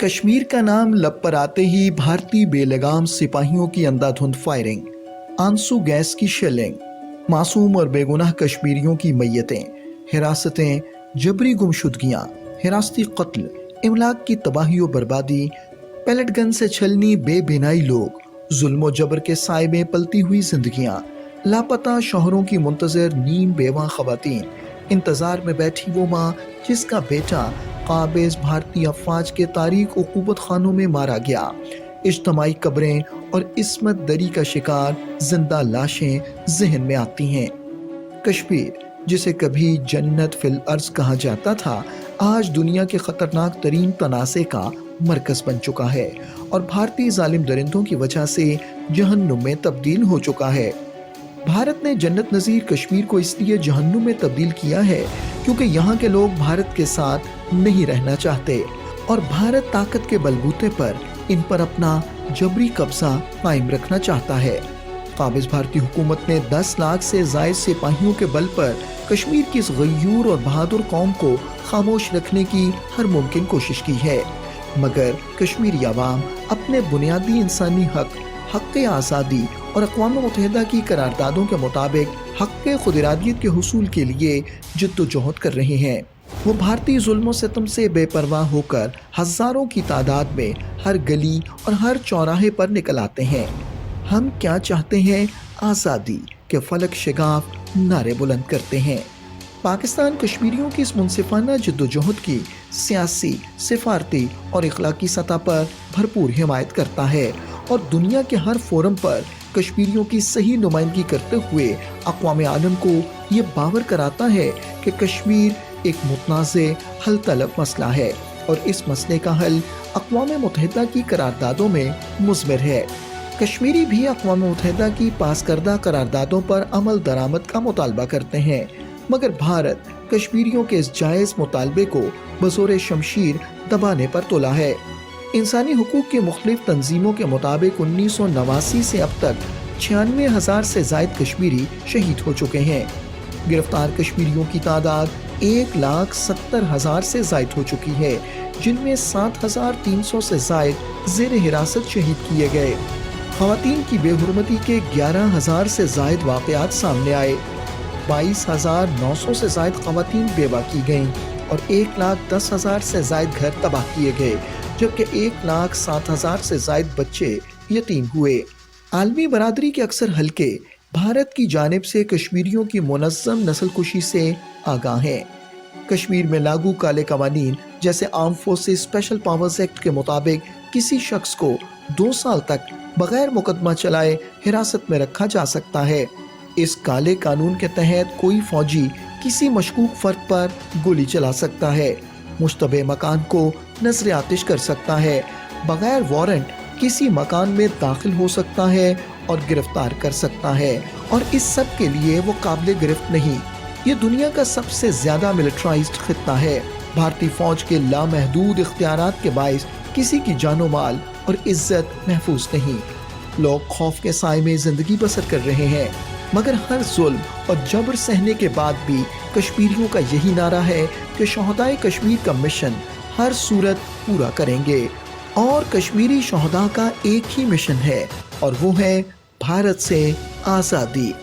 कश्मीर का नाम लब पर आते ही भारतीय बेलगाम सिपाहियों की अंधाधुंध फायरिंग, आंसू गैस की शेलिंग, मासूम और बेगुनाह कश्मीरियों की मैयतें, हिरासतें, जबरी गुमशुदगियां, हिरासती कत्ल, इमलाक की तबाही और बर्बादी, पैलेट गन से छलनी बेबिनाई लोग, जुल्म जबर के साए में पलती हुई जिंदगियां, लापता शोहरों की मुंतजर नीम बेवा खवातीन, इंतजार में बैठी वो माँ जिसका बेटा काबिज भारतीय अफवाज के तारीख उकूबत खानों में मारा गया, इज्तमाई कब्रें और इस्मत दरी का शिकार जिंदा लाशें जहन में आती हैं। कश्मीर, जिसे कभी जन्नत फिल अर्ज कहा जाता था, आज दुनिया के खतरनाक तरीन तनाज़े का मरकज बन चुका है और भारतीय जालिम दरिंदों की वजह से जहन्नुम में तब्दील हो चुका है। भारत ने जन्नत नज़ीर कश्मीर को इसलिए जहन्नुम में तब्दील किया है क्योंकि यहाँ के लोग भारत के साथ नहीं रहना चाहते और भारत ताकत के बलबूते पर इन पर अपना जबरी कब्जा कायम रखना चाहता है। काबिज भारतीय हुकूमत ने 10 लाख से ज़ायद सिपाहियों के बल पर कश्मीर की इस गयूर और बहादुर कौम को खामोश रखने की हर मुमकिन कोशिश की है, मगर कश्मीरी अवाम अपने बुनियादी इंसानी हक़ आज़ादी और अक़वाम मुत्तहिदा की करारदादों के मुताबिक हक़ खुदइरादियत के हुसूल के लिए जद्दोजहद कर रहे हैं। वो भारतीय जुल्म सितम से बेपरवाह होकर हज़ारों की तादाद में हर गली और हर चौराहे पर निकल आते हैं। हम क्या चाहते हैं, आज़ादी के फलक शिगाफ नारे बुलंद करते हैं। पाकिस्तान कश्मीरियों की इस मुनसिफाना जद्दोजहद की सियासी, सिफारती और इखलाकी सतह पर भरपूर हिमायत करता है और दुनिया के हर फोरम पर कश्मीरियों की सही नुमाइंदगी करते हुए अक़वाम आलम को ये बावर कराता है कि कश्मीर एक मुतनाज़े हल तलब मसला है और इस मसले का हल अक़वाम मुत्तहिदा की करारदादों में मुज़मिर है। कश्मीरी भी अक़वाम मुत्तहिदा की पास करदा करारदादों पर अमल दरामद का मुतालबा करते हैं, मगर भारत कश्मीरियों के इस जायज़ मुतालबे को बज़ोर शमशीर दबाने पर तुला है। इंसानी हुकूक की मुख्तलिफ तंजीमों के मुताबिक 1989 से अब तक 96,000 से ज़ायद कश्मीरी शहीद हो चुके हैं। गिरफ्तार कश्मीरियों की तादाद 1,70,000 से ज़ायद हो चुकी है, जिनमें 7,300 से ज़ायद ज़ेर हिरासत शहीद किए गए। ख़वातीन की बेहुरमती के 11,000 से ज़ायद वाक़यात सामने आए। 22,900 से ज़ायद ख़वातीन बेवा की गईं और 1,10,000 से ज़ायद घर तबाह किए गए, जबकि 1,07,000 से ज़ायद बच्चे यतीम हुए। आलमी बरादरी के अक्सर हल्के भारत की जानिब से कश्मीरियों की मुनज़्ज़म नस्लकुशी से आगाह हैं। कश्मीर में लागू काले कवानीन जैसे arm forces special powers act के मुताबिक किसी शख्स को 2 साल तक बगैर मुकदमा चलाए हिरासत में रखा जा सकता है। इस काले कानून के तहत कोई फौजी किसी मशकूक फर्द पर गोली चला सकता है, मुश्तबे मकान को नजर आतिश कर सकता है, बगैर वारंट किसी मकान में दाखिल हो सकता है और गिरफ्तार कर सकता है, और इस सब के लिए वो काबिल गिरफ्त नहीं। ये दुनिया का सबसे ज्यादा मिलिट्राइज्ड खित्ता है। भारतीय फौज के लामहदूद इख्तियारात के बाइस किसी की जानो माल और इज्जत महफूज नहीं। लोग खौफ के साए में जिंदगी बसर कर रहे हैं, मगर हर जुल्म और जबर सहने के बाद भी कश्मीरियों का यही नारा है कि शोहदाए कश्मीर का मिशन हर सूरत पूरा करेंगे। और कश्मीरी शोहदा का एक ही मिशन है और वो है भारत से आज़ादी।